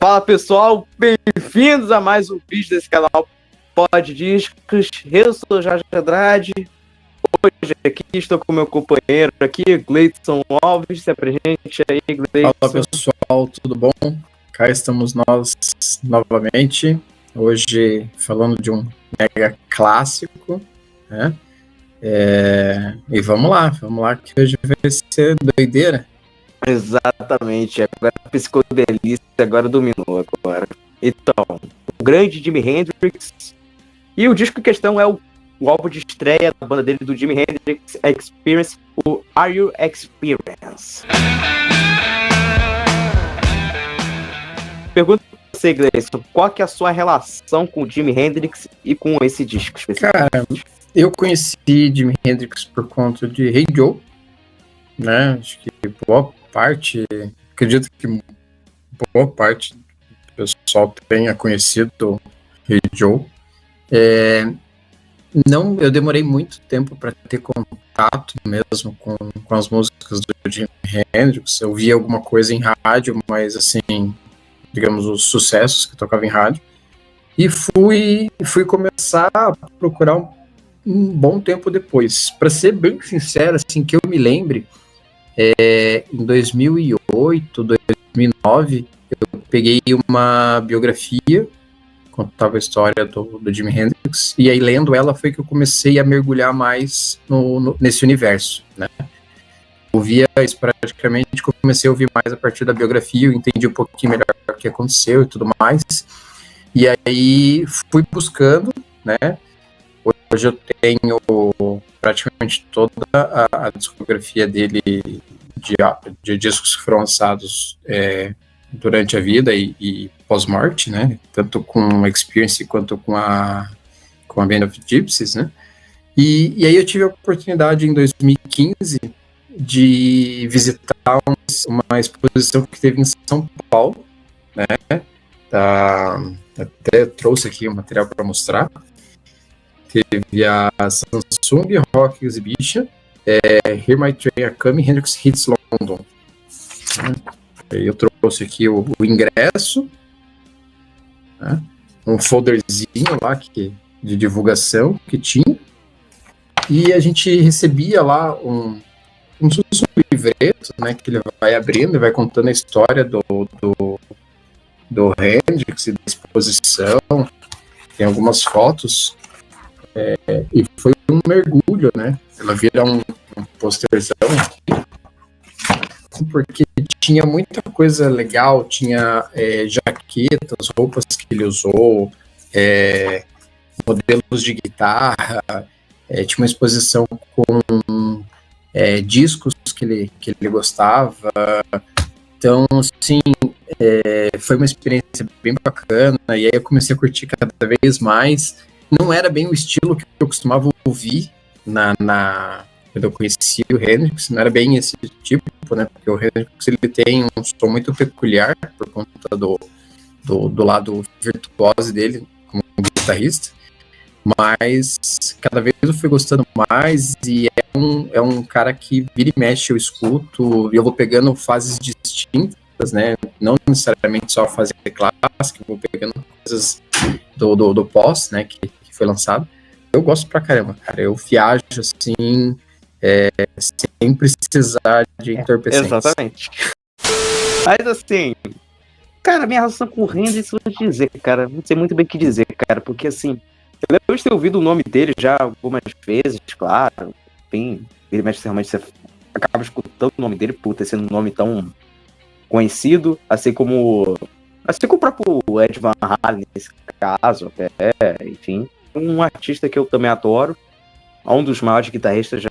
Fala pessoal, bem-vindos a mais um vídeo desse canal Pod Discos. Eu sou Jorge Andrade. Hoje aqui estou com meu companheiro aqui, Gleidson Alves. Se apresente aí, Gleidson. Fala pessoal, tudo bom? Cá estamos nós novamente, hoje falando de um mega clássico, né? E vamos lá, que hoje vai ser doideira. Exatamente, agora a psicodelícia agora dominou agora. Então, o grande Jimi Hendrix. E o disco em questão é o álbum de estreia da banda dele, do Jimi Hendrix Experience, o Are You Experience? Pergunta pra você, Gleison, qual que é a sua relação com o Jimi Hendrix e com esse disco especificamente? Cara, eu conheci Jimi Hendrix por conta de Hey Joe, né? Acho que boa parte, acredito que boa parte do pessoal tenha conhecido Hey Joe. Não, eu demorei muito tempo para ter contato mesmo com as músicas do Jimi Hendrix. Eu via alguma coisa em rádio, mas assim, digamos, os sucessos que tocava em rádio. E fui começar a procurar um bom tempo depois. Para ser bem sincero, assim, que eu me lembre, em 2008, 2009, eu peguei uma biografia, contava a história do Jimi Hendrix, e aí lendo ela foi que eu comecei a mergulhar mais nesse universo, né? Ouvia esporadicamente, comecei a ouvir mais a partir da biografia, eu entendi um pouquinho melhor o que aconteceu e tudo mais, e aí fui buscando, né? Hoje eu tenho praticamente toda a discografia dele de discos que foram lançados durante a vida e pós-morte, né? Tanto com a Experience quanto com a Band of Gypsys, né? E aí eu tive a oportunidade em 2015 de visitar uma exposição que teve em São Paulo, né? Até trouxe aqui o material para mostrar. Teve a Samsung Rock Exhibition, Here My Train Are Coming, Hendrix Hits London. Eu trouxe aqui o ingresso, né, um folderzinho lá de divulgação que tinha, e a gente recebia lá um livreto, né, que ele vai abrindo e vai contando a história do Hendrix e da exposição. Tem algumas fotos. E foi um mergulho, né? Ela vira um posterzão, porque tinha muita coisa legal, tinha jaquetas, roupas que ele usou, modelos de guitarra, tinha uma exposição com discos que ele gostava. Então, assim, foi uma experiência bem bacana, e aí eu comecei a curtir cada vez mais. Não era bem o estilo que eu costumava ouvir quando eu conheci o Hendrix, não era bem esse tipo, né? Porque o Hendrix ele tem um som muito peculiar por conta do lado virtuoso dele como guitarrista, mas cada vez eu fui gostando mais, e é um cara que vira e mexe eu escuto, e eu vou pegando fases distintas, né? Não necessariamente só a fase clássica, eu vou pegando coisas do pós, né, que foi lançado. Eu gosto pra caramba, cara. Eu viajo assim, sem precisar de entorpecentes. Exatamente. Mas assim, cara, minha relação com o Hendrix, vou te dizer, cara, não sei muito bem o que dizer, cara, porque assim, eu lembro de ter ouvido o nome dele já algumas vezes, claro, enfim, ele mexe realmente, você acaba escutando o nome dele por ter sido um nome tão conhecido, assim como o próprio Ed Van Halen, nesse caso, enfim. Um artista que eu também adoro, um dos maiores guitarristas já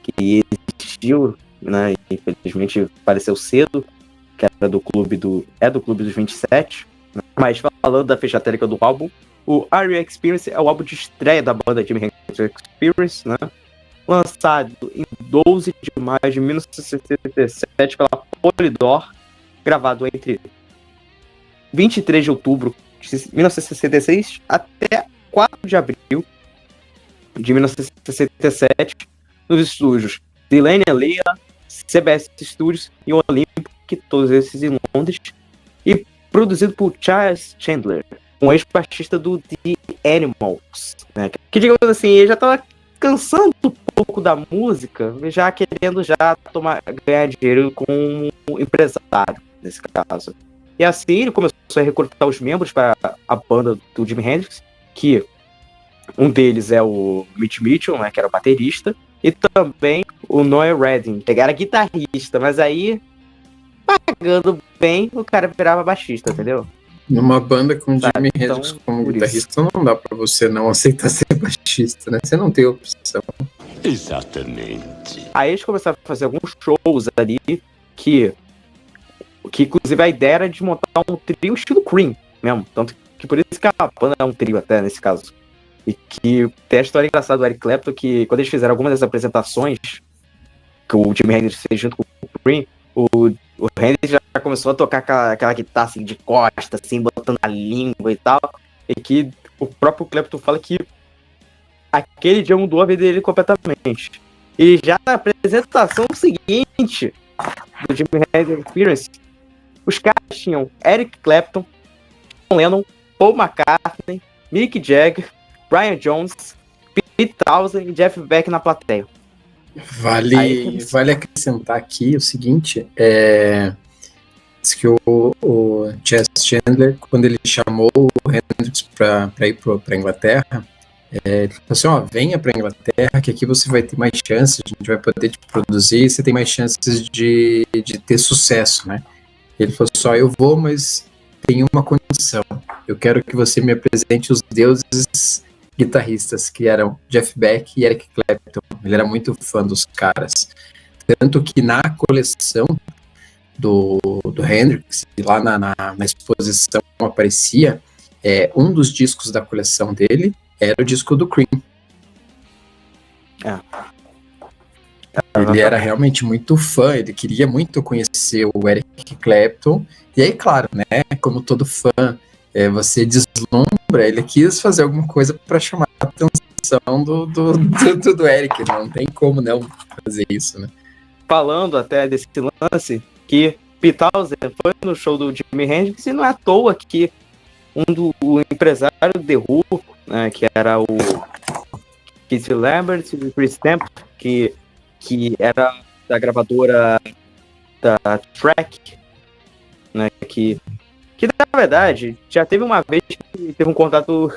que existiu, né? Infelizmente faleceu cedo, que era do clube dos 27. Né? Mas falando da ficha técnica do álbum, o Are You Experience é o álbum de estreia da banda Jimi Hendrix Experience, né? Lançado em 12 de maio de 1967 pela Polydor, gravado entre 23 de outubro de 1966 até 4 de abril de 1967 nos estúdios Delaney Lea, CBS Studios e Olympic, todos esses em Londres. E produzido por Charles Chandler, um ex-baixista do The Animals, né? Que, digamos assim, ele já tava cansando um pouco da música, já querendo ganhar dinheiro com um empresário, nesse caso. E assim ele começou a recrutar os membros para a banda do Jimi Hendrix, que um deles é o Mitch Mitchell, né, que era o baterista, e também o Noel Redding, que era guitarrista, mas aí, pagando bem, o cara virava baixista, entendeu? Numa banda com Jimi Hendrix como guitarrista, não dá pra você não aceitar ser baixista, né? Você não tem opção. Exatamente. Aí eles começaram a fazer alguns shows ali que inclusive a ideia era de montar um trio estilo Cream mesmo, tanto que por isso que a banda é um trio até nesse caso. E que tem a história engraçada do Eric Clapton, que quando eles fizeram algumas das apresentações que o Jimi Hendrix fez junto com o Cream, o Hendrix já começou a tocar aquela guitarra assim, de costa, assim, botando a língua e tal, e que o próprio Clapton fala que aquele dia mudou a vida dele completamente. E já na apresentação seguinte do Jimi Hendrix Experience, os caras tinham Eric Clapton, John Lennon, Paul McCartney, Mick Jagger, Brian Jones, Pete Townshend e Jeff Beck na plateia. Vale acrescentar aqui o seguinte, diz que o Chess Chandler, quando ele chamou o Hendrix para ir para Inglaterra, ele falou assim, venha para Inglaterra, que aqui você vai ter mais chances, a gente vai poder te produzir, você tem mais chances de ter sucesso, né? Ele falou só, eu vou, mas tem uma condição, eu quero que você me apresente os deuses guitarristas, que eram Jeff Beck e Eric Clapton. Ele era muito fã dos caras. Tanto que na coleção do Hendrix, lá na exposição aparecia, um dos discos da coleção dele era o disco do Cream. Ele era realmente muito fã, ele queria muito conhecer o Eric Clapton. E aí, claro, né, como todo fã, você deslumbra, ele quis fazer alguma coisa para chamar a atenção do Eric, não tem como não fazer isso, né? Falando até desse lance, que Pete Townshend foi no show do Jimi Hendrix e não é à toa que o empresário The Who, né, que era o Keith Lambert e Chris Stamp, que era da gravadora da Track, né, que na verdade já teve uma vez que teve um contrato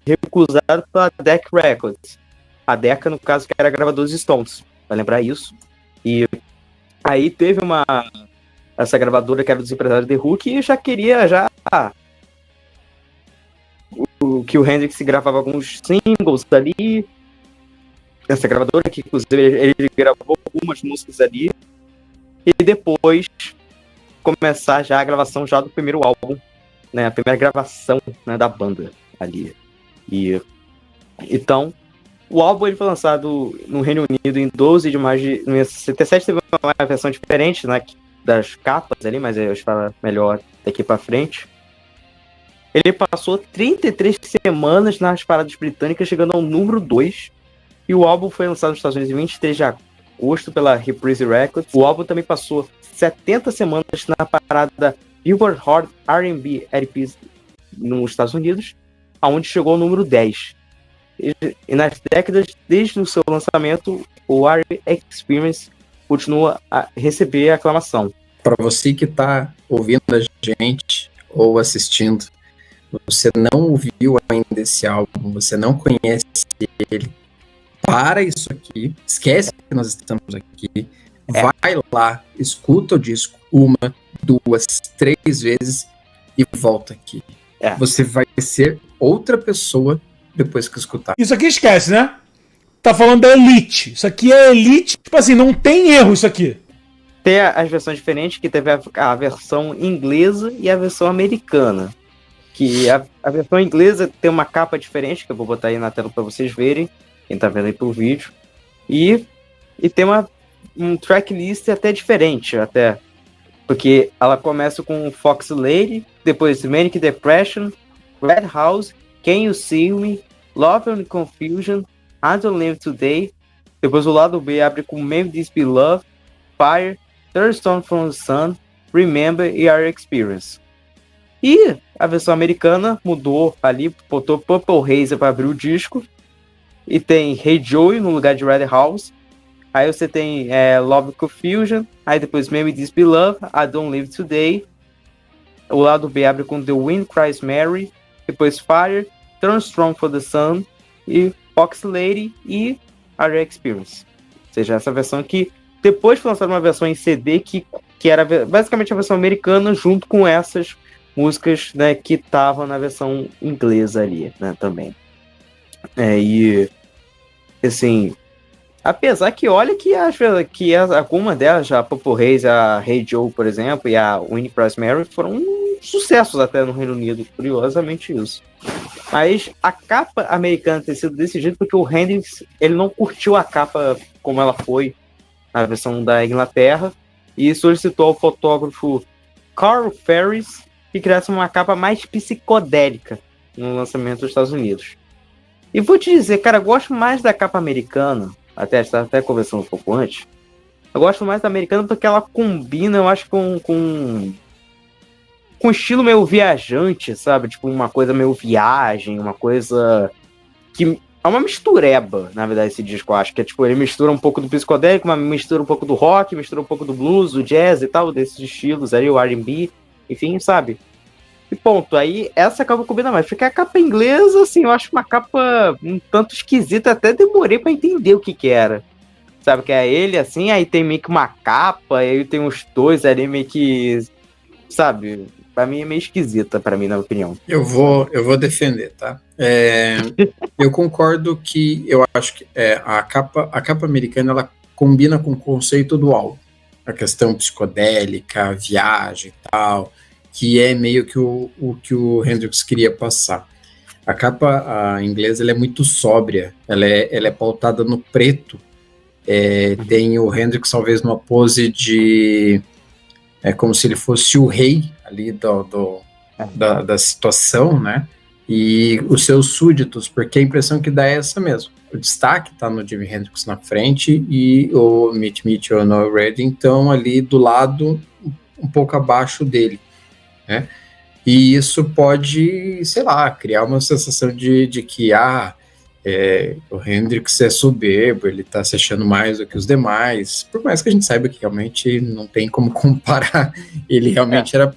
recusado pela Decca Records. A Decca, no caso, que era a gravadora dos Stones, vai lembrar isso. E aí teve essa gravadora que era dos empresários The Who, que já queria que o Hendrix gravava alguns singles ali. Essa gravadora que, inclusive, ele gravou algumas músicas ali. E depois começar já a gravação já do primeiro álbum, né, a primeira gravação, né, da banda ali. E então o álbum ele foi lançado no Reino Unido em 12 de maio de 1967, teve uma versão diferente, né, das capas ali, mas eu falo melhor daqui para frente. Ele passou 33 semanas nas paradas britânicas, chegando ao número 2, e o álbum foi lançado nos Estados Unidos em 23 de agosto pela Reprise Records. O álbum também passou 70 semanas na parada Billboard Hot R&B LPs nos Estados Unidos, aonde chegou ao número 10. E nas décadas desde o seu lançamento, o R&B Experience continua a receber aclamação. Para você que está ouvindo a gente ou assistindo, você não ouviu ainda esse álbum, você não conhece ele, para isso aqui, esquece que nós estamos aqui, vai lá, escuta o disco 1, 2, 3 vezes e volta aqui. Você vai ser outra pessoa depois que escutar. Isso aqui esquece, né? Tá falando da Elite. Isso aqui é Elite, tipo assim, não tem erro isso aqui. Tem as versões diferentes, que teve a versão inglesa e a versão americana. Que a versão inglesa tem uma capa diferente, que eu vou botar aí na tela para vocês verem, quem tá vendo aí pro vídeo. E tem um tracklist até diferente, até. Porque ela começa com Fox Lady, depois Manic Depression, Red House, Can You See Me, Love and Confusion, I Don't Live Today. Depois o lado B abre com Maybe This Be Love, Fire, Third Stone from the Sun, Remember e Our Experience. E a versão americana mudou ali, botou Purple Haze para abrir o disco. E tem Hey Joey no lugar de Red House. Aí você tem Love Confusion. Aí depois Maybe This Be Love, I Don't Live Today. O lado B abre com The Wind Cries Mary. Depois Fire, Turn Strong for the Sun. E Fox Lady e Our Experience. Ou seja, essa versão que depois foi lançada uma versão em CD que era basicamente a versão americana junto com essas músicas, né, que estavam na versão inglesa ali, né, também. E assim, apesar que olha que algumas delas, a Purple Haze, a Hey Joe, por exemplo, e a Winnie Price Mary foram sucessos até no Reino Unido, curiosamente isso. Mas a capa americana ter sido desse jeito porque o Hendrix, ele não curtiu a capa como ela foi na versão da Inglaterra e solicitou ao fotógrafo Carl Ferris que criasse uma capa mais psicodélica no lançamento dos Estados Unidos. E vou te dizer, cara, eu gosto mais da capa americana, até conversando um pouco antes, eu gosto mais da americana porque ela combina, eu acho, com estilo meio viajante, sabe? Tipo, uma coisa meio viagem, uma coisa que é uma mistureba, na verdade, esse disco, eu acho, que é tipo, ele mistura um pouco do psicodélico, mas mistura um pouco do rock, mistura um pouco do blues, do jazz e tal, desses estilos aí, o R&B, enfim, sabe? E ponto, aí essa capa combina mais, porque a capa inglesa, assim, eu acho uma capa um tanto esquisita, até demorei pra entender o que era. Sabe, que é ele, assim, aí tem meio que uma capa, aí tem os dois ali meio que, sabe, pra mim é meio esquisita, pra mim, na opinião. Eu vou defender, tá? Eu concordo que eu acho que a capa americana, ela combina com o conceito do álbum, a questão psicodélica, a viagem e tal, que é meio que o que o Hendrix queria passar. A capa inglesa, ela é muito sóbria, ela é pautada no preto. Tem o Hendrix talvez numa pose de como se ele fosse o rei ali da situação, né? E os seus súditos, porque a impressão que dá é essa mesmo. O destaque está no Jimi Hendrix na frente e o Mitch Mitchell e o Noel Redding estão ali do lado, um pouco abaixo dele, né? E isso pode, sei lá, criar uma sensação de que o Hendrix é soberbo, ele tá se achando mais do que os demais, por mais que a gente saiba que realmente não tem como comparar, ele realmente era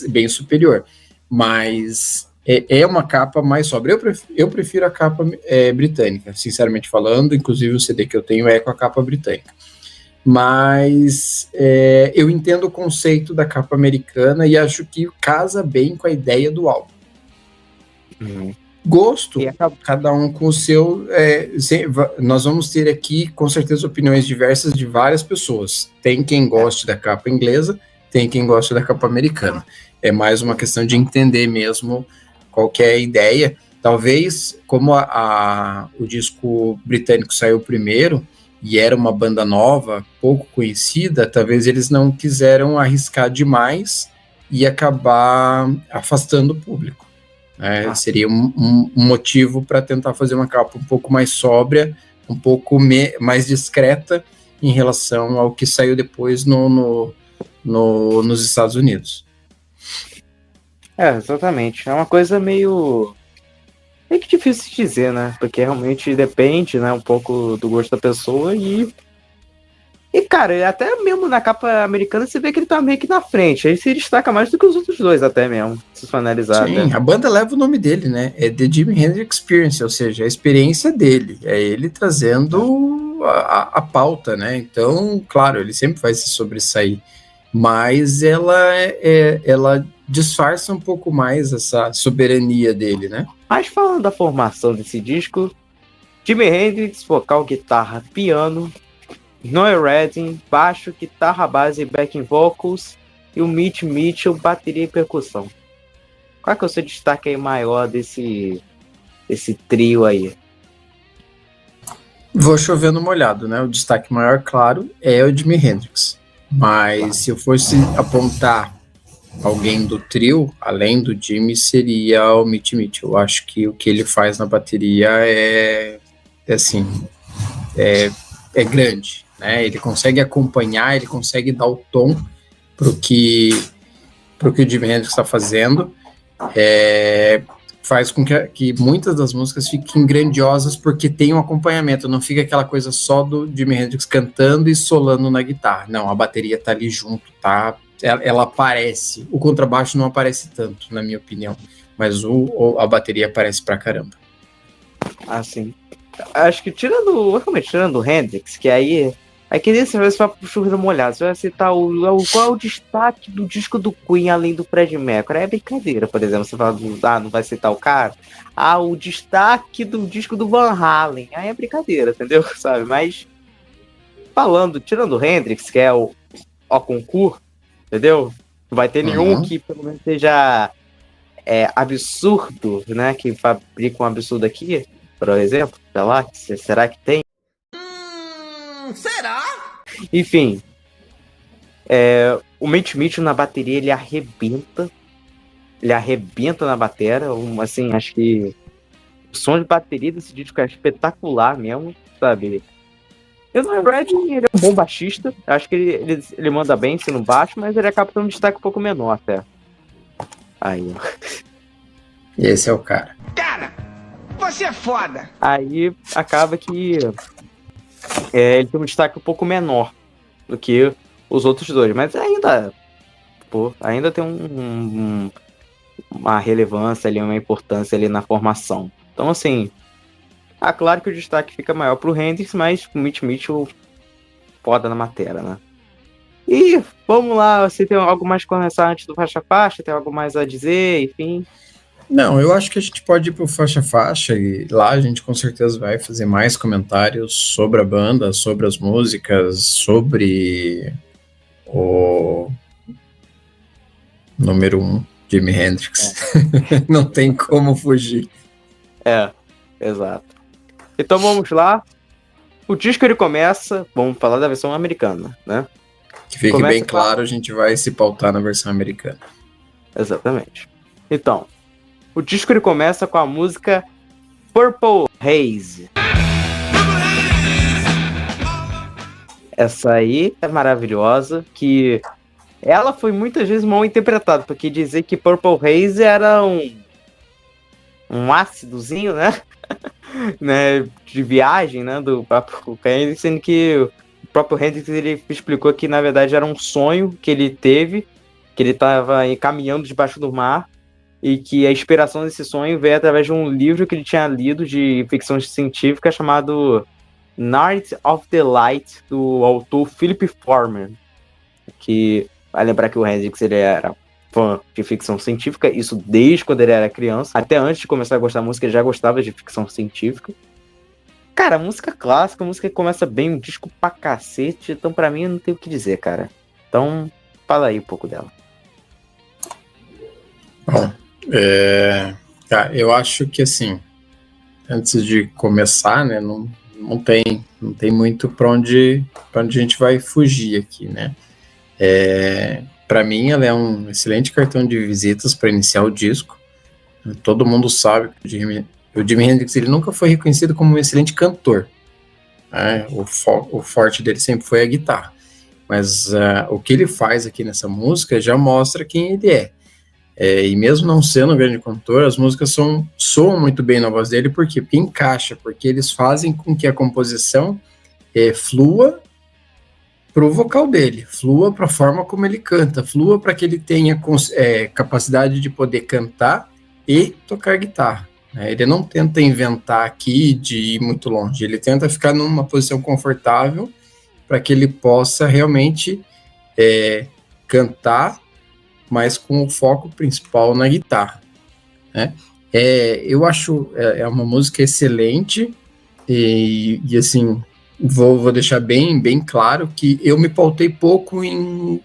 bem superior, mas é uma capa mais sóbria. Eu prefiro a capa britânica, sinceramente falando, inclusive o CD que eu tenho é com a capa britânica, mas eu entendo o conceito da capa americana e acho que casa bem com a ideia do álbum. Gosto, cada um com o seu. Nós vamos ter aqui, com certeza, opiniões diversas de várias pessoas. Tem quem goste da capa inglesa, tem quem goste da capa americana. É mais uma questão de entender mesmo qual que é a ideia. Talvez, como o disco britânico saiu primeiro e era uma banda nova, pouco conhecida, talvez eles não quiseram arriscar demais e acabar afastando o público. Seria um motivo para tentar fazer uma capa um pouco mais sóbria, um pouco mais discreta em relação ao que saiu depois nos Estados Unidos. Exatamente. É uma coisa meio que difícil de dizer, né? Porque realmente depende, né, um pouco do gosto da pessoa e, cara, até mesmo na capa americana você vê que ele tá meio que na frente. Ele se destaca mais do que os outros dois até mesmo, se for analisar. Sim, né? A banda leva o nome dele, né? É The Jimi Hendrix Experience, ou seja, a experiência dele. É ele trazendo a pauta, né? Então, claro, ele sempre vai se sobressair. Mas ela disfarça um pouco mais essa soberania dele, né? Mas falando da formação desse disco, Jimi Hendrix, vocal, guitarra, piano, Noel Redding, baixo, guitarra base e backing vocals, e o Mitch Mitchell, bateria e percussão. Qual que é o seu destaque aí maior desse trio aí? Vou chovendo molhado, né? O destaque maior, claro, é o Jimi Hendrix. Mas se eu fosse apontar alguém do trio, além do Jimmy, seria o Mitch Mitchell. Eu acho que o que ele faz na bateria é grande, né? Ele consegue acompanhar, ele consegue dar o tom pro que o Jimi Hendrix está fazendo, faz com que muitas das músicas fiquem grandiosas porque tem um acompanhamento, não fica aquela coisa só do Jimi Hendrix cantando e solando na guitarra. Não, a bateria tá ali junto, tá? Ela aparece. O contrabaixo não aparece tanto, na minha opinião, mas a bateria aparece pra caramba. Assim, acho que tirando o Hendrix, que aí que dessa vez vai pro chover molhado, você vai citar qual é o destaque do disco do Queen além do Freddie Mercury. É brincadeira, por exemplo, você fala, não vai citar o cara, o destaque do disco do Van Halen, aí é brincadeira, entendeu? Sabe, mas tirando o Hendrix, que é o concurso, entendeu? Não vai ter nenhum que pelo menos seja absurdo, né, que fabrica um absurdo aqui, por exemplo, sei lá, será que tem? Será? Enfim, o Mitch Mitchell na bateria, ele arrebenta na bateria, assim, acho que o som de bateria desse disco é espetacular mesmo, sabe? Eu não ele é um bom baixista, acho que ele manda bem sendo baixo, mas ele acaba tendo um destaque um pouco menor até. Aí, ó. Esse é o cara. Cara, você é foda! Aí acaba que ele tem um destaque um pouco menor do que os outros dois, mas ainda tem uma relevância ali, uma importância ali na formação. Então, assim, claro que o destaque fica maior pro Hendrix, mas o Mitch Mitchell foda na matéria, né? E vamos lá, você tem algo mais a começar antes do faixa-faixa? Tem algo mais a dizer, enfim? Não, eu acho que a gente pode ir pro faixa-faixa e lá a gente com certeza vai fazer mais comentários sobre a banda, sobre as músicas, sobre o número 1, Jimi Hendrix. Não tem como fugir. Exato. Então vamos lá. O disco ele começa, vamos falar da versão americana, né? Que fique bem claro, a gente vai se pautar na versão americana. Exatamente. Então, o disco ele começa com a música Purple Haze. Essa aí é maravilhosa, que ela foi muitas vezes mal interpretada, porque dizer que Purple Haze era um ácidozinho, né? né? De viagem, né? Do próprio Hendrix, sendo que o próprio Hendrix ele explicou que na verdade era um sonho que ele teve, que ele estava caminhando debaixo do mar, e que a inspiração desse sonho veio através de um livro que ele tinha lido de ficção científica chamado Night of the Light, do autor Philip Pullman, que vai lembrar que o Hendrix ele era fã de ficção científica, isso desde quando ele era criança, até antes de começar a gostar da música ele já gostava de ficção científica. Cara, música clássica, música que começa bem, um disco pra cacete, então pra mim eu não tenho o que dizer, cara. Então, fala aí um pouco dela. Bom, eu acho que assim, antes de começar, né, não tem muito pra onde a gente vai fugir aqui, né. Para mim, ela é um excelente cartão de visitas para iniciar o disco. Todo mundo sabe que o Jimi Hendrix ele nunca foi reconhecido como um excelente cantor. Né? O forte dele sempre foi a guitarra. Mas o que ele faz aqui nessa música já mostra quem ele é. E mesmo não sendo um grande cantor, as músicas soam muito bem na voz dele. Por quê? Porque encaixa, porque eles fazem com que a composição flua pro vocal dele, flua para a forma como ele canta, flua para que ele tenha capacidade de poder cantar e tocar guitarra. Né? Ele não tenta inventar aqui de ir muito longe, ele tenta ficar numa posição confortável para que ele possa realmente cantar, mas com o foco principal na guitarra. Né? Eu acho uma música excelente e assim, vou deixar bem claro que eu me pautei pouco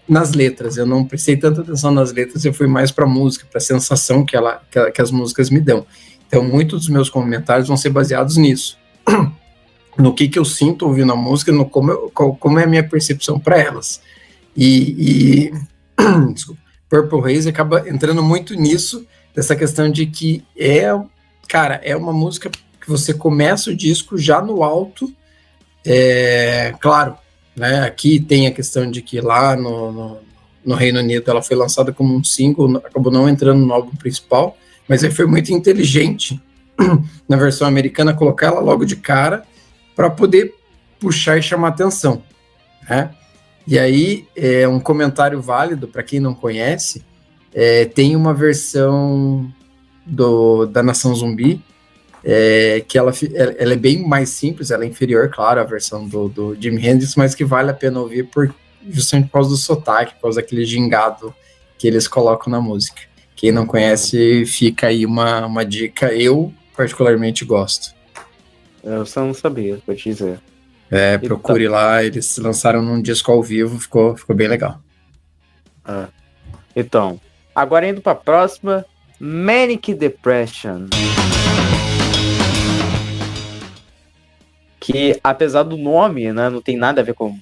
nas letras, eu não prestei tanta atenção nas letras, eu fui mais para a música, para a sensação que as músicas me dão. Então, muitos dos meus comentários vão ser baseados nisso, no que eu sinto ouvindo a música, no como é a minha percepção para elas. Desculpa, Purple Haze acaba entrando muito nisso, dessa questão de que é uma música que você começa o disco já no alto. Claro, né, aqui tem a questão de que lá no no Reino Unido ela foi lançada como um single, acabou não entrando no álbum principal, mas aí foi muito inteligente na versão americana colocar ela logo de cara para poder puxar e chamar atenção, né? E aí, um comentário válido para quem não conhece, tem uma versão da Nação Zumbi, que ela é bem mais simples, ela é inferior, claro, à versão do Jimi Hendrix, mas que vale a pena ouvir justamente por causa do sotaque, por causa daquele gingado que eles colocam na música. Quem não conhece, fica aí uma dica, eu particularmente gosto. Eu só não sabia, vou te dizer. Procure lá, eles lançaram num disco ao vivo, ficou bem legal. Então, agora indo pra próxima, Manic Depression. Que, apesar do nome, né, não tem nada a ver com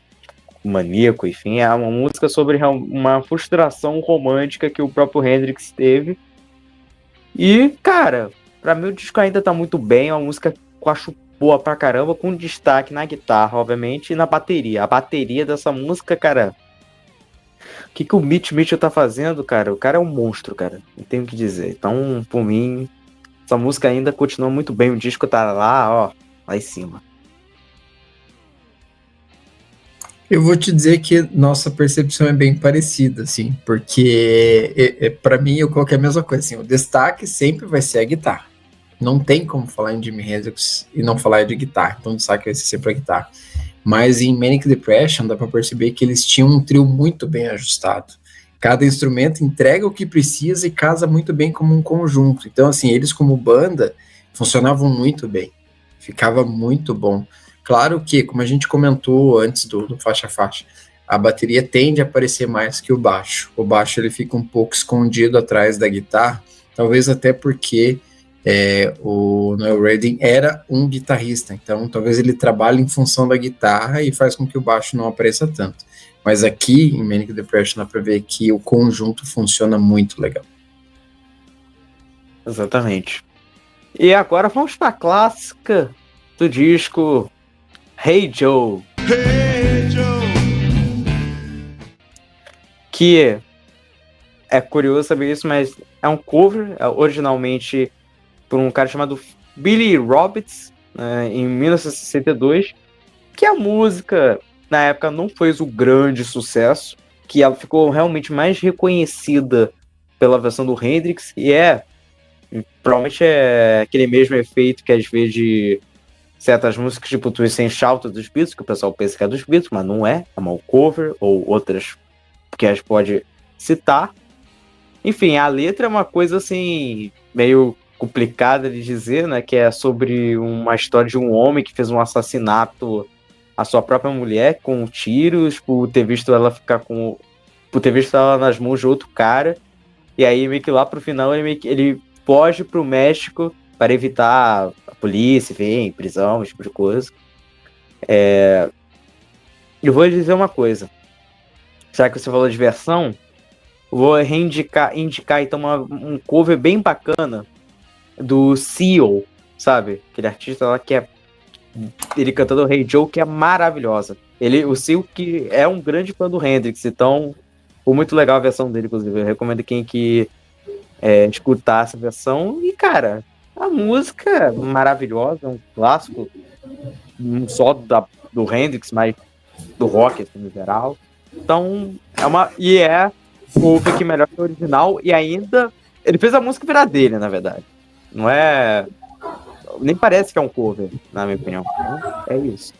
maníaco, enfim, é uma música sobre uma frustração romântica que o próprio Hendrix teve. E, cara, pra mim o disco ainda tá muito bem, é uma música que eu acho boa pra caramba, com destaque na guitarra, obviamente, e na bateria. A bateria dessa música, cara, o que o Mitch Mitchell tá fazendo, cara? O cara é um monstro, cara, não tenho o que dizer. Então, por mim, essa música ainda continua muito bem, o disco tá lá, ó, lá em cima. Eu vou te dizer que nossa percepção é bem parecida, assim, porque para mim eu coloquei a mesma coisa, assim, o destaque sempre vai ser a guitarra. Não tem como falar em Jimi Hendrix e não falar de guitarra, então o destaque vai ser sempre a guitarra. Mas em Manic Depression dá para perceber que eles tinham um trio muito bem ajustado. Cada instrumento entrega o que precisa e casa muito bem como um conjunto. Então, assim, eles como banda funcionavam muito bem, ficava muito bom. Claro que, como a gente comentou antes do Faixa a Faixa, a bateria tende a aparecer mais que o baixo. O baixo ele fica um pouco escondido atrás da guitarra, talvez até porque o Noel Redding era um guitarrista, então talvez ele trabalhe em função da guitarra e faz com que o baixo não apareça tanto. Mas aqui, em Manic Depression, dá para ver que o conjunto funciona muito legal. Exatamente. E agora vamos para a clássica do disco Hey Joe. Hey Joe. Que é curioso saber isso, mas é um cover, originalmente por um cara chamado Billy Roberts, em 1962, que a música, na época, não fez o grande sucesso, que ela ficou realmente mais reconhecida pela versão do Hendrix, e provavelmente é aquele mesmo efeito que às vezes de certas músicas, tipo Twist and Shout dos Beatles, que o pessoal pensa que é dos Beatles, mas não é uma cover, ou outras que a gente pode citar. Enfim, a letra é uma coisa assim, meio complicada de dizer, né, que é sobre uma história de um homem que fez um assassinato à sua própria mulher com tiros, por ter visto ela nas mãos de outro cara, e aí meio que lá pro final ele foge pro México para evitar a polícia, enfim, prisão, esse tipo de coisa. Eu vou dizer uma coisa, já que você falou de versão, vou indicar então um cover bem bacana do Seal, sabe? Aquele artista lá que ele cantando o Hey Joe, que é maravilhosa. O Seal que é um grande fã do Hendrix, então foi muito legal a versão dele, inclusive. Eu recomendo quem escutar essa versão. E, cara, a música é maravilhosa, é um clássico, não só do Hendrix, mas do rock, assim, no geral. Então, é o cover que melhor que o original, e ainda ele fez a música virar dele, na verdade. Não é... Nem parece que é um cover, na minha opinião. Então, é isso.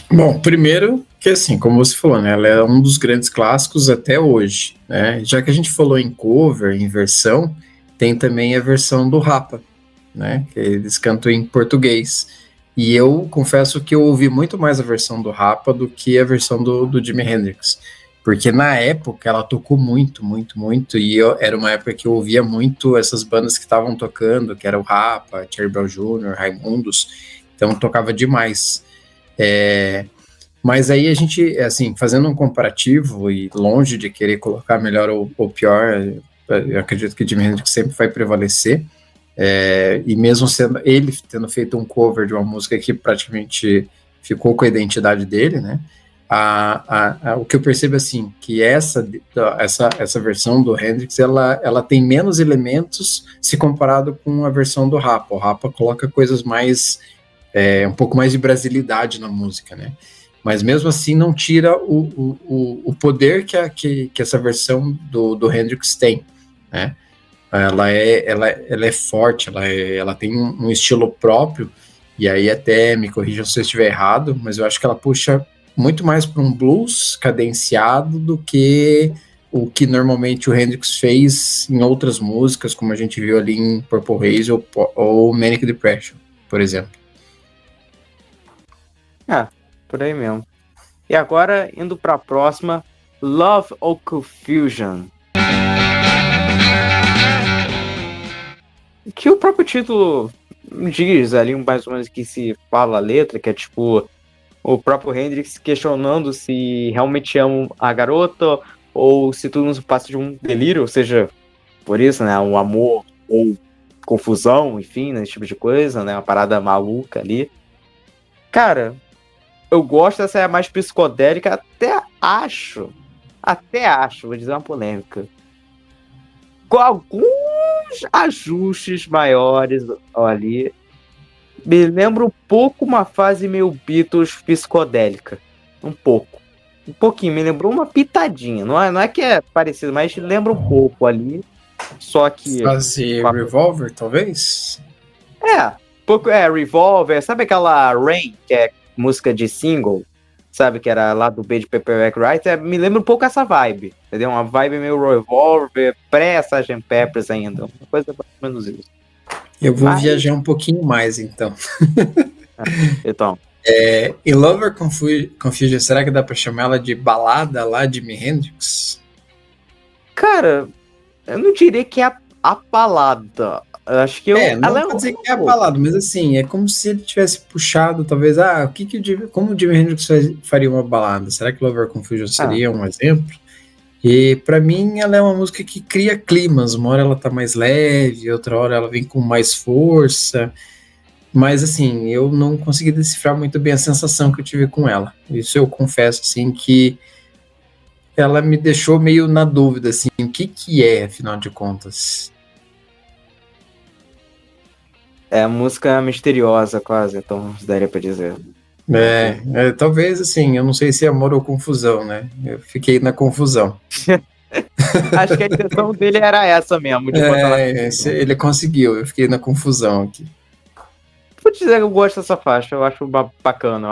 Bom, primeiro que assim, como você falou, né, ela é um dos grandes clássicos até hoje, né? Já que a gente falou em cover, em versão, tem também a versão do Rapa, né? Que eles cantam em português. E eu confesso que eu ouvi muito mais a versão do Rapa do que a versão do Jimi Hendrix. Porque na época ela tocou muito, muito, muito, e era uma época que eu ouvia muito essas bandas que estavam tocando, que era o Rapa, Charlie Brown Jr., Raimundos, então tocava demais. Mas aí a gente, assim, fazendo um comparativo, e longe de querer colocar melhor ou pior, eu acredito que Jimi Hendrix sempre vai prevalecer, e mesmo tendo feito um cover de uma música que praticamente ficou com a identidade dele, né? O que eu percebo assim, que essa versão do Hendrix, ela tem menos elementos se comparado com a versão do Rapa. O Rapa coloca coisas mais, um pouco mais de brasilidade na música, né? Mas mesmo assim não tira o poder que essa versão do Hendrix tem, né? Ela é forte, ela tem um estilo próprio, e aí até me corrijam se eu estiver errado, mas eu acho que ela puxa muito mais para um blues cadenciado do que o que normalmente o Hendrix fez em outras músicas, como a gente viu ali em Purple Haze ou Manic Depression, por exemplo. Por aí mesmo. E agora, indo para a próxima, Love or Confusion. Que o próprio título diz ali mais ou menos que se fala a letra, que é tipo o próprio Hendrix questionando se realmente ama a garota ou se tudo não passa de um delírio, ou seja, por isso, né, um amor ou confusão, enfim, né, esse tipo de coisa, né, uma parada maluca ali. Cara, eu gosto dessa é mais psicodélica, até acho, vou dizer uma polêmica, com alguns ajustes maiores ali. Me lembra um pouco uma fase meio Beatles psicodélica. Um pouquinho, me lembrou uma pitadinha. Não é que é parecido, mas lembra um pouco ali. Só que... Fazer Revolver, talvez? Revolver. Sabe aquela Rain, que é música de single? Sabe, que era lá do B de Paperback Writer? Me lembra um pouco essa vibe, entendeu? Uma vibe meio Revolver, pré-Sgt. Peppers ainda. Uma coisa mais ou menos isso. Eu vou viajar um pouquinho mais, então. Então. In Love or Confusion, será que dá pra chamar ela de balada lá de Jimi Hendrix? Cara, eu não diria que é a balada. Eu acho que não pode dizer que é a balada, mas assim, é como se ele tivesse puxado, talvez, como o Jimi Hendrix faria uma balada? Será que Love or Confusion seria um exemplo? E pra mim ela é uma música que cria climas, uma hora ela tá mais leve, outra hora ela vem com mais força, mas assim, eu não consegui decifrar muito bem a sensação que eu tive com ela. Isso eu confesso, assim, que ela me deixou meio na dúvida, assim, o que é, afinal de contas? É música misteriosa quase, então daria pra dizer. Talvez, assim, eu não sei se é amor ou confusão, né? Eu fiquei na confusão. Acho que a intenção dele era essa mesmo. De ele conseguiu, eu fiquei na confusão aqui. Vou dizer que eu gosto dessa faixa, eu acho bacana, eu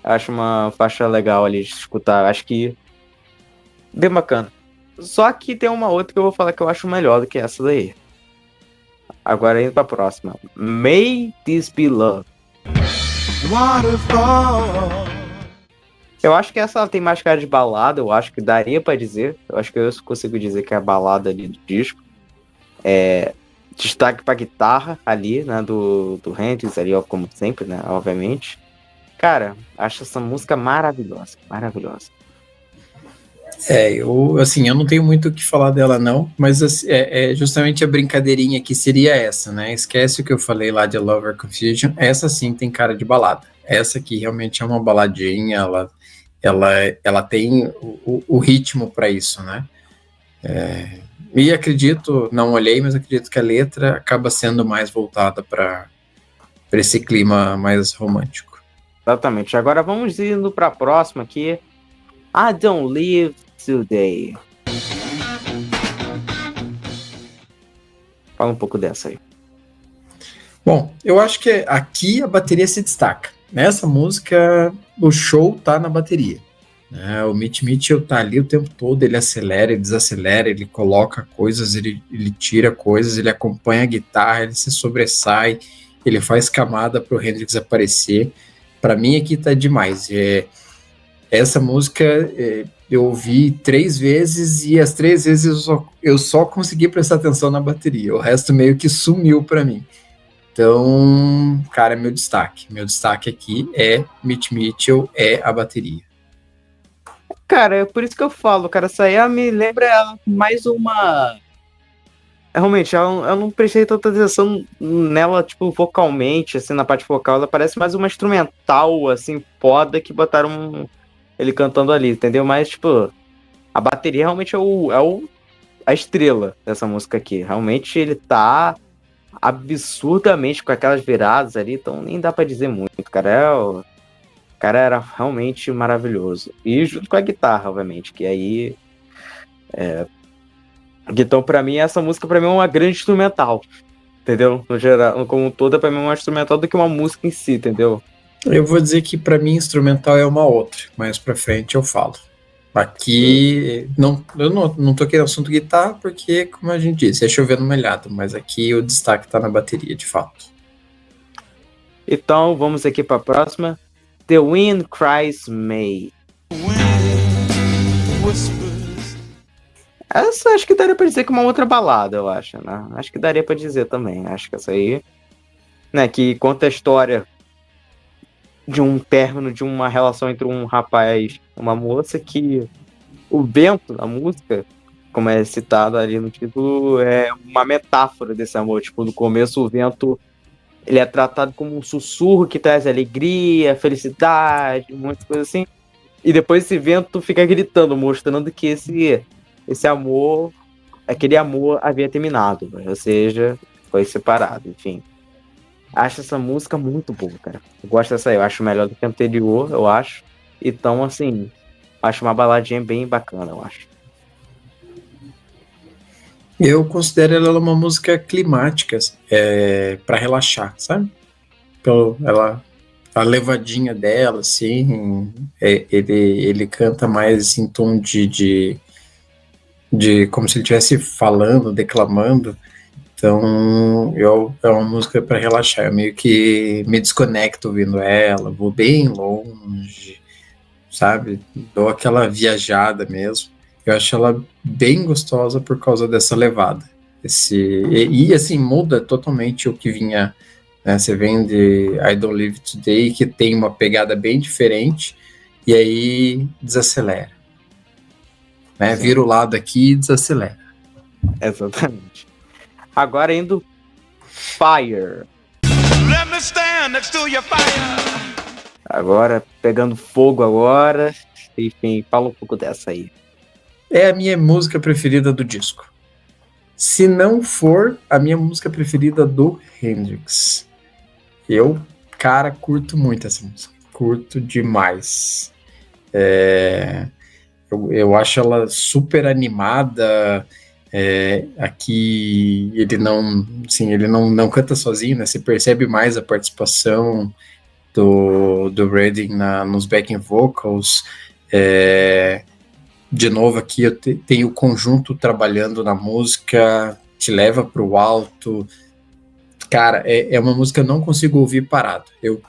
acho uma faixa legal ali de escutar, acho que bem bacana. Só que tem uma outra que eu vou falar que eu acho melhor do que essa daí. Agora indo pra próxima. May This Be Love. Waterfall. Eu acho que essa tem mais cara de balada, eu acho que daria pra dizer. Eu acho que eu consigo dizer que é a balada ali do disco. Destaque pra guitarra ali, né, do Hendrix ali, ó, como sempre, né, obviamente. Cara, acho essa música maravilhosa, maravilhosa. Eu não tenho muito o que falar dela não, mas justamente a brincadeirinha que seria essa, né, esquece o que eu falei lá de Love or Confusion, essa sim tem cara de balada, essa aqui realmente é uma baladinha, ela tem o ritmo para isso, né, e acredito, não olhei, mas acredito que a letra acaba sendo mais voltada para esse clima mais romântico. Exatamente, agora vamos indo para a próxima aqui, I Don't Live Today. Fala um pouco dessa aí. Bom, eu acho que aqui a bateria se destaca. Nessa música, o show tá na bateria. Né? O Mitch Mitchell tá ali o tempo todo, ele acelera, ele desacelera, ele coloca coisas, ele tira coisas, ele acompanha a guitarra, ele se sobressai, ele faz camada pro Hendrix aparecer. Para mim aqui tá demais. Essa música eu ouvi 3 vezes e as 3 vezes eu só consegui prestar atenção na bateria. O resto meio que sumiu para mim. Então, cara, meu destaque. Meu destaque aqui é Mitch Mitchell, é a bateria. Cara, é por isso que eu falo, cara, essa aí me lembra mais uma... Realmente, eu não prestei tanta atenção nela, tipo, vocalmente, assim, na parte vocal, ela parece mais uma instrumental, assim, foda, que botaram ele cantando ali, entendeu? Mas, tipo, a bateria realmente a estrela dessa música aqui. Realmente ele tá absurdamente com aquelas viradas ali, então nem dá pra dizer muito, cara. O cara era realmente maravilhoso. E junto com a guitarra, obviamente, que aí... Então, pra mim, essa música pra mim é uma grande instrumental, entendeu? No geral, como um todo, pra mim é uma instrumental do que uma música em si, entendeu? Eu vou dizer que pra mim instrumental é uma outra, mais pra frente eu falo. Aqui, eu não toquei no assunto guitarra porque, como a gente disse, é chover no molhado, mas aqui o destaque tá na bateria, de fato. Então, vamos aqui pra próxima. The Wind Cries May. Essa acho que daria pra dizer que é uma outra balada, eu acho, né? Acho que daria pra dizer também. Acho que essa aí, né, que conta a história de um término de uma relação entre um rapaz e uma moça, que o vento da música, como é citado ali no título, é uma metáfora desse amor. Tipo, no começo o vento, ele é tratado como um sussurro que traz alegria, felicidade, muitas coisas assim. E depois esse vento fica gritando, mostrando que esse amor, aquele amor havia terminado, ou seja, foi separado, enfim. Acho essa música muito boa, cara. Eu gosto dessa aí, eu acho melhor do que a anterior, eu acho. Então, assim, acho uma baladinha bem bacana, eu acho. Eu considero ela uma música climática, para relaxar, sabe? A levadinha dela, assim, ele canta mais em tom de como se ele estivesse falando, declamando. Então, é uma música para relaxar. Eu meio que me desconecto ouvindo ela, vou bem longe, sabe? Dou aquela viajada mesmo. Eu acho ela bem gostosa por causa dessa levada. Assim, muda totalmente o que vinha, né? Você vem de I Don't Live Today, que tem uma pegada bem diferente, e aí desacelera. Né? Vira o lado aqui e desacelera. Exatamente. Agora indo Fire. Let me stand next to your fire. Agora, pegando fogo agora. Enfim, fala um pouco dessa aí. É a minha música preferida do disco. Se não for a minha música preferida do Hendrix. Eu, cara, curto muito essa música. Curto demais. Eu acho ela super animada. Aqui ele não canta sozinho, né? Você percebe mais a participação do Redding nos backing vocals. De novo aqui eu tenho o conjunto trabalhando na música, te leva para o alto. Cara, é uma música que eu não consigo ouvir parado. Eu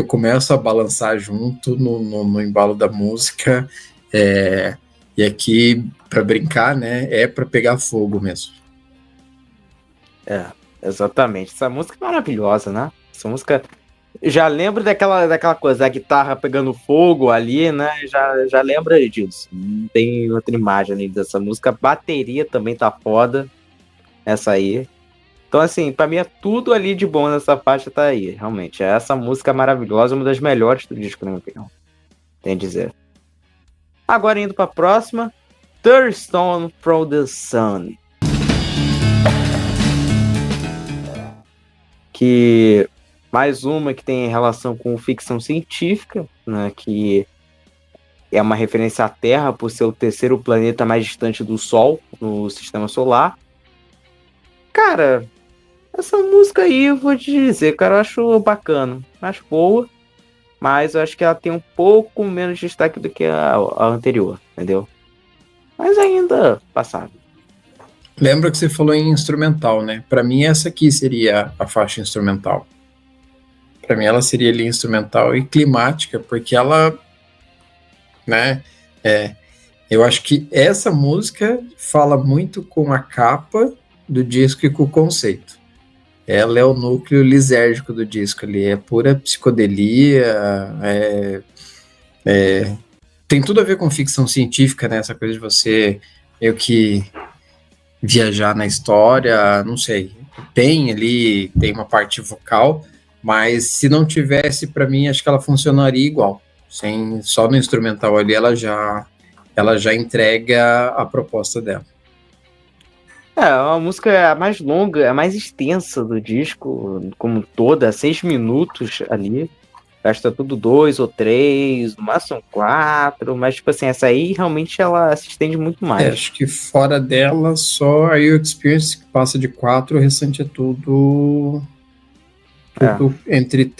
começo a balançar junto no embalo da música. E aqui, para brincar, né, é para pegar fogo mesmo. Exatamente. Essa música é maravilhosa, né? Essa música... Já lembro daquela coisa, a guitarra pegando fogo ali, né? Já lembra disso. Não tem outra imagem ali dessa música. A bateria também tá foda. Essa aí. Então, assim, pra mim é tudo ali de bom nessa faixa, tá aí. Realmente. Essa música é maravilhosa, uma das melhores do disco, na minha opinião. Tem a dizer. Agora indo pra próxima. Third Stone from the Sun. Que... Mais uma que tem relação com ficção científica, né, que é uma referência à Terra por ser o terceiro planeta mais distante do Sol no sistema solar. Cara, essa música aí, eu vou te dizer, cara, eu acho bacana, acho boa, mas eu acho que ela tem um pouco menos destaque do que a anterior, entendeu? Mas ainda passável. Lembra que você falou em instrumental, né? Pra mim essa aqui seria a faixa instrumental. Para mim ela seria ali instrumental e climática, porque ela, né, eu acho que essa música fala muito com a capa do disco e com o conceito. Ela é o núcleo lisérgico do disco ali, é pura psicodelia, tem tudo a ver com ficção científica, né, essa coisa de você meio que viajar na história, não sei, tem uma parte vocal, mas se não tivesse, para mim, acho que ela funcionaria igual, Só no instrumental ali ela já entrega a proposta dela. A música é a mais longa, a mais extensa do disco, como toda, 6 minutos ali. Gasta tudo 2 ou 3, no máximo 4, mas tipo assim, essa aí realmente ela se estende muito mais. Acho que fora dela, só a You Experience que passa de 4, o restante é tudo entre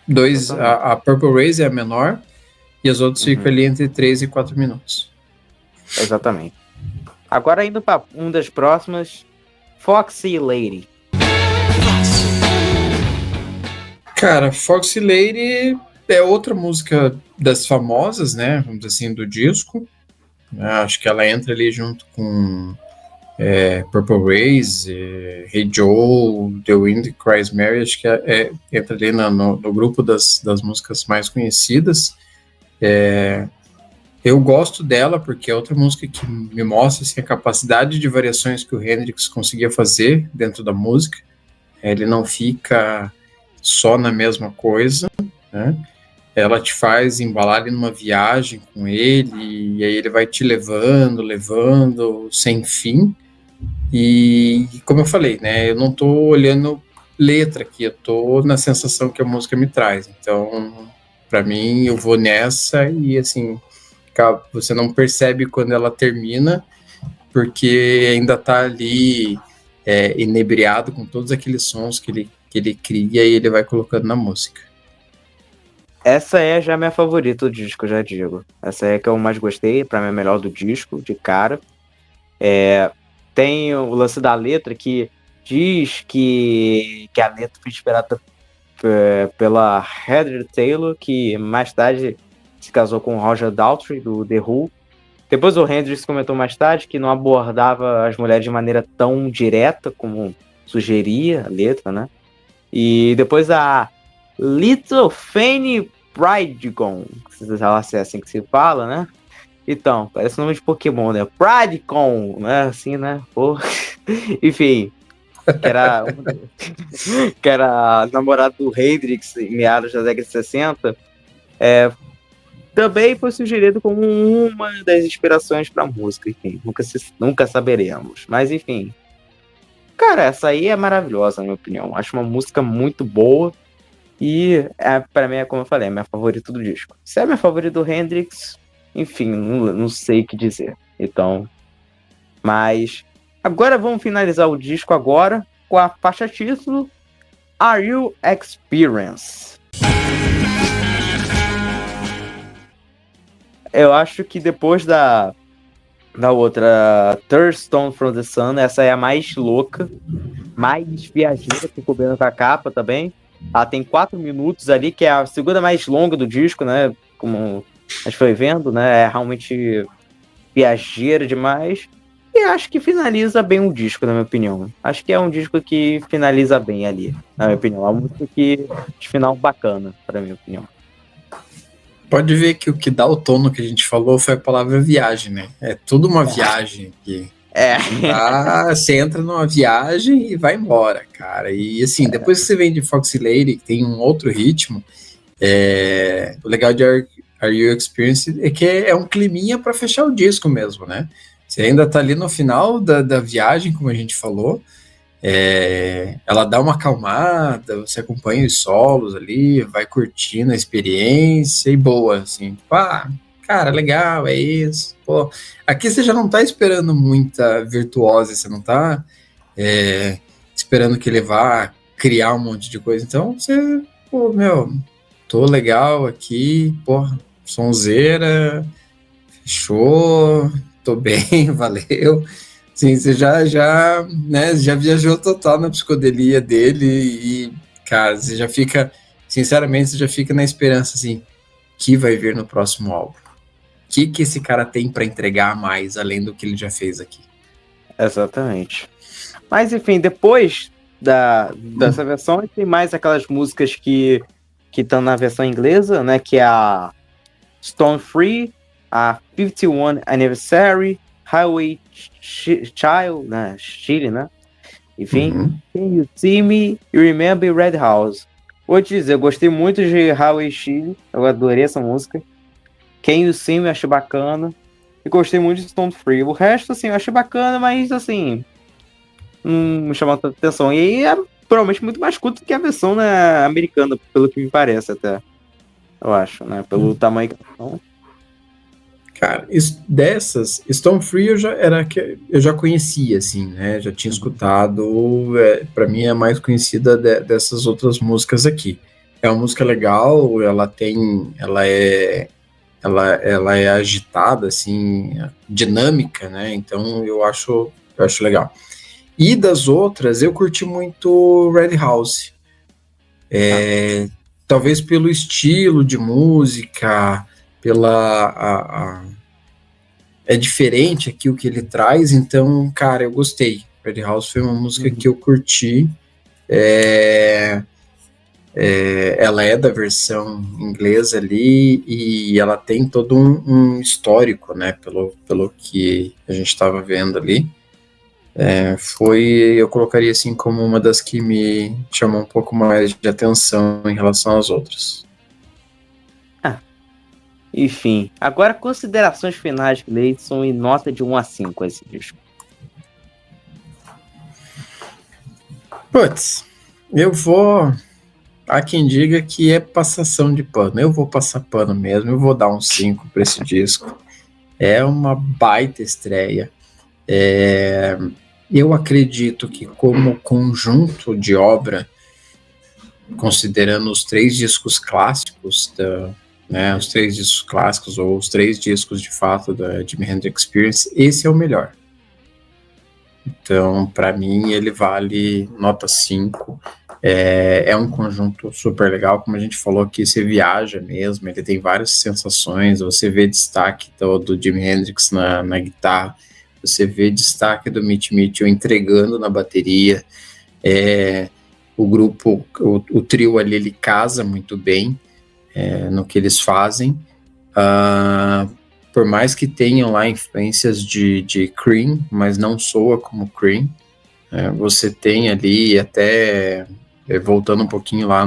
2, a Purple Raze é a menor, e as outras ficam ali entre 3 e 4 minutos. Exatamente. Agora indo para uma das próximas, Foxy Lady. Cara, Foxy Lady é outra música das famosas, né, vamos dizer assim, do disco. Acho que ela entra ali junto com Purple Raze, Hey Joe, The Wind Cries Mary, acho que entra ali no grupo das músicas mais conhecidas. Eu gosto dela porque é outra música que me mostra assim, a capacidade de variações que o Hendrix conseguia fazer dentro da música. Ele não fica só na mesma coisa, né? Ela te faz embalar ali numa viagem com ele, e aí ele vai te levando, sem fim. E como eu falei, né, eu não tô olhando letra aqui, eu tô na sensação que a música me traz. Então, para mim, eu vou nessa e, assim, você não percebe quando ela termina, porque ainda tá ali inebriado com todos aqueles sons que ele cria e ele vai colocando na música. Essa é já minha favorita do disco, já digo. Essa é que eu mais gostei, pra mim é a melhor do disco, de cara. Tem o lance da letra que diz que a letra foi inspirada pela Heather Taylor, que mais tarde se casou com Roger Daltrey, do The Who. Depois o Hendrix comentou mais tarde que não abordava as mulheres de maneira tão direta como sugeria a letra, né? E depois a Little Fanny Pridecon, se é assim que se fala, né? Então, parece nome de Pokémon, né? Pridecon, né? Assim, né? Pô. Enfim, que era namorado do Hendrix em meados da década de 60. Também foi sugerido como uma das inspirações para a música. Enfim, nunca saberemos. Mas, enfim. Cara, essa aí é maravilhosa, na minha opinião. Acho uma música muito boa. E, pra mim, como eu falei, é minha favorita do disco. Se é minha favorita do Hendrix, enfim, não sei o que dizer. Então, mas agora vamos finalizar o disco agora com a faixa título Are You Experience? Eu acho que depois da outra Third Stone from the Sun, essa é a mais louca, mais viajeira, que cobrindo com a capa também. Ela tem 4 minutos ali, que é a segunda mais longa do disco, né? Como a gente foi vendo, né? É realmente viajeira demais. E acho que finaliza bem o disco, na minha opinião. Acho que é um disco que finaliza bem ali, na minha opinião. É uma música de final bacana, pra minha opinião. Pode ver que o que dá o tono que a gente falou foi a palavra viagem, né? É tudo uma viagem aqui. Você entra numa viagem e vai embora, cara. E assim, depois que você vem de Foxy Lady, que tem um outro ritmo, o legal de Are You Experience é que é um climinha para fechar o disco mesmo, né? Você ainda tá ali no final da viagem, como a gente falou. Ela dá uma acalmada, você acompanha os solos ali, vai curtindo a experiência e boa, assim, tipo, cara, legal, é isso. Pô, aqui você já não tá esperando muita virtuose, você não tá esperando que ele vá criar um monte de coisa. Então, você, tô legal aqui, porra, sonzeira, fechou, tô bem, valeu. Sim, você já viajou total na psicodelia dele e, cara, você já fica, sinceramente, você já fica na esperança, assim, que vai vir no próximo álbum. O que esse cara tem para entregar mais, além do que ele já fez aqui? Exatamente. Mas, enfim, depois dessa versão, tem mais aquelas músicas que estão na versão inglesa, né, que é a Stone Free, a 51 Anniversary, Highway Child, né? Chile, né? Enfim, Can You See Me, You Remember Red House. Vou te dizer, eu gostei muito de Highway Chile, eu adorei essa música. Can You See Me, eu achei bacana. E gostei muito de Stone Free. O resto, assim, eu achei bacana, mas, assim, não me chamou tanta atenção. E aí é provavelmente muito mais curto que a versão, né, americana, pelo que me parece até. Eu acho, né, pelo tamanho que são. Cara, dessas, Stone Free eu já conhecia, assim, né? Já tinha escutado. Para mim é a mais conhecida dessas outras músicas aqui. É uma música legal, ela é agitada, assim, dinâmica, né? Então eu acho legal. E das outras, eu curti muito Red House. Talvez pelo estilo de música, é diferente aqui o que ele traz, então, cara, eu gostei. Red House foi uma música que eu curti. Ela é da versão inglesa ali e ela tem todo um histórico, né, pelo que a gente estava vendo ali. Eu colocaria assim como uma das que me chamou um pouco mais de atenção em relação às outras. Enfim, agora considerações finais, Gleison, e nota de 1 a 5 esse disco. Putz, há quem diga que é passação de pano. Eu vou passar pano mesmo, eu vou dar um 5 para esse disco. É uma baita estreia. Eu acredito que como conjunto de obra, considerando os 3 discos clássicos, os 3 discos clássicos ou os 3 discos de fato da Jimi Hendrix Experience, esse é o melhor. Então, para mim, ele vale nota 5. É um conjunto super legal, como a gente falou aqui, você viaja mesmo, ele tem várias sensações, você vê destaque do Jimi Hendrix na guitarra, você vê destaque do Mitch Mitchell entregando na bateria, o grupo, o trio ali, ele casa muito bem no que eles fazem, por mais que tenham lá influências de Cream, mas não soa como Cream. Você tem ali até, voltando um pouquinho lá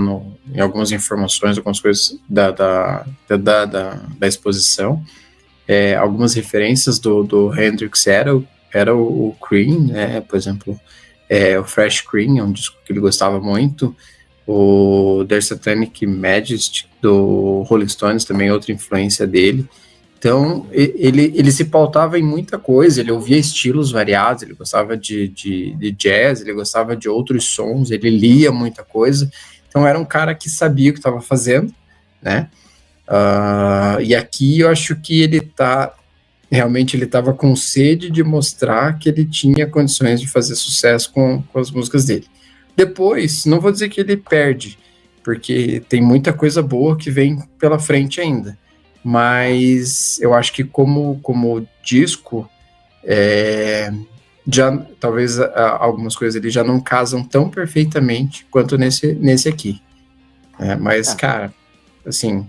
em algumas informações, algumas coisas da exposição, algumas referências do Hendrix era o Cream, né? Por exemplo, o Fresh Cream é um disco que ele gostava muito, o The Satanic Majesty do Rolling Stones também é outra influência dele. Então, ele se pautava em muita coisa, ele ouvia estilos variados, ele gostava de jazz, ele gostava de outros sons, ele lia muita coisa. Então, era um cara que sabia o que estava fazendo, né? E aqui eu acho que realmente ele estava com sede de mostrar que ele tinha condições de fazer sucesso com as músicas dele. Depois, não vou dizer que ele perde, porque tem muita coisa boa que vem pela frente ainda. Mas eu acho que como disco, já talvez algumas coisas ali já não casam tão perfeitamente quanto nesse aqui. Mas, cara, assim,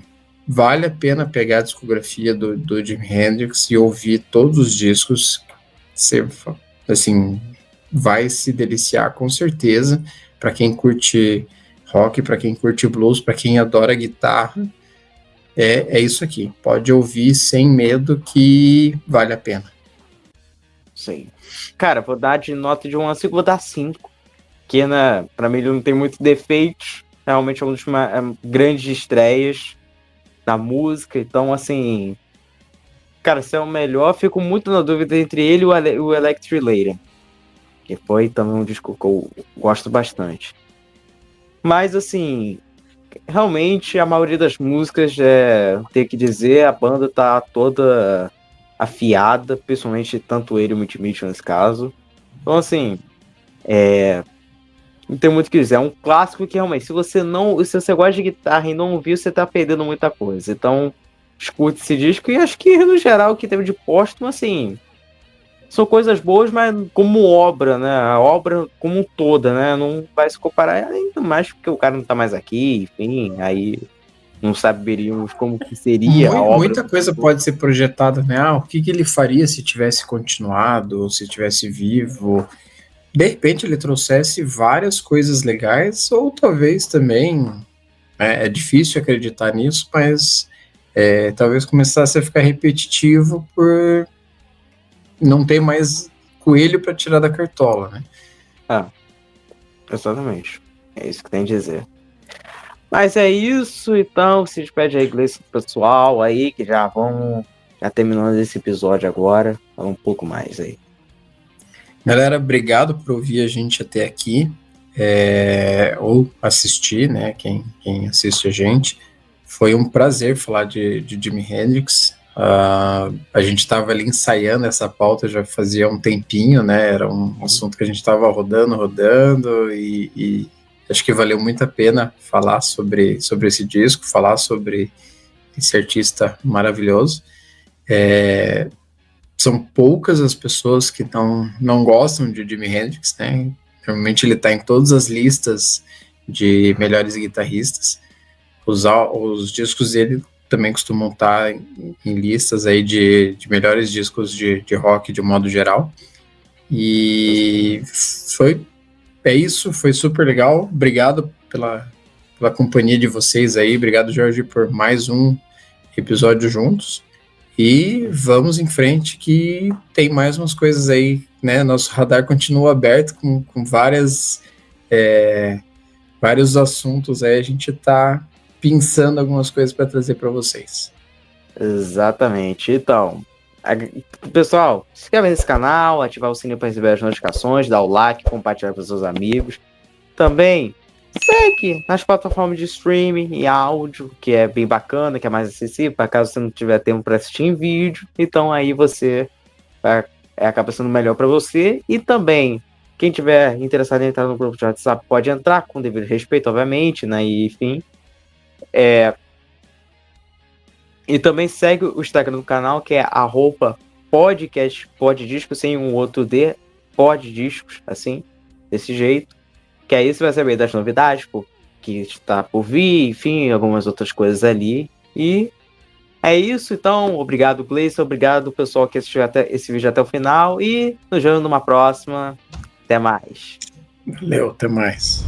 vale a pena pegar a discografia do Jimi Hendrix e ouvir todos os discos. Você, assim, vai se deliciar com certeza. Para quem curte rock, para quem curte blues, para quem adora guitarra, é isso aqui. Pode ouvir sem medo que vale a pena. Sim. Cara, vou dar de nota de 1 a 5, vou dar 5. Que, né, pra mim ele não tem muitos defeitos. Realmente é uma das grandes estreias da música. Então, assim, cara, se é o melhor, fico muito na dúvida entre ele e o Electric Later, que foi também um disco que eu gosto bastante. Mas, assim, realmente a maioria das músicas, tem que dizer, a banda tá toda afiada, principalmente tanto ele e o Mitch Mitchell nesse caso. Então, assim, não tem muito o que dizer. É um clássico que realmente, se você gosta de guitarra e não ouviu, você tá perdendo muita coisa. Então, escute esse disco e acho que, no geral, o que teve de póstumo, assim, são coisas boas, mas como obra, né? A obra como um toda, né? Não vai se comparar, ainda mais porque o cara não tá mais aqui, enfim, aí não saberíamos como que seria a obra. Muita coisa pode ser projetada, né? O que ele faria se tivesse continuado, ou se tivesse vivo. De repente ele trouxesse várias coisas legais, ou talvez também né? É difícil acreditar nisso, mas talvez começasse a ficar repetitivo por não ter mais coelho para tirar da cartola, né? Exatamente. É isso que tem a dizer. Mas é isso, então. Se despede aí, Gleison, pessoal aí, que já terminando esse episódio agora. Fala um pouco mais aí. Galera, obrigado por ouvir a gente até aqui, ou assistir, né? Quem assiste a gente. Foi um prazer falar de Jimi Hendrix. A gente estava ali ensaiando essa pauta já fazia um tempinho, né? Era um assunto que a gente estava rodando e acho que valeu muito a pena falar sobre esse disco, falar sobre esse artista maravilhoso. São poucas as pessoas que não gostam de Jimi Hendrix, né? Normalmente ele está em todas as listas de melhores guitarristas. Os discos dele também costumam estar em listas aí de melhores discos de rock de um modo geral. E é isso, foi super legal. Obrigado pela companhia de vocês aí. Obrigado, Jorge, por mais um episódio juntos. E vamos em frente que tem mais umas coisas aí, né? Nosso radar continua aberto com vários assuntos aí. A gente está pensando algumas coisas para trazer para vocês. Exatamente. Então, pessoal, se inscreve nesse canal, ativar o sininho para receber as notificações, dar o like, compartilhar com seus amigos. Também segue nas plataformas de streaming e áudio, que é bem bacana, que é mais acessível, para caso você não tiver tempo para assistir em vídeo. Então aí você acaba sendo melhor para você. E também, quem tiver interessado em entrar no grupo de WhatsApp pode entrar, com devido respeito, obviamente, né? E enfim. E também segue o Instagram do canal, que é @podcast, poddiscos, sem um outro D, poddiscos, assim, desse jeito. Que aí você vai saber das novidades, que está por vir, enfim, algumas outras coisas ali. E é isso, então. Obrigado, Gleison. Obrigado, pessoal, que assistiu esse vídeo até o final. E nos vemos numa próxima. Até mais. Valeu, até mais.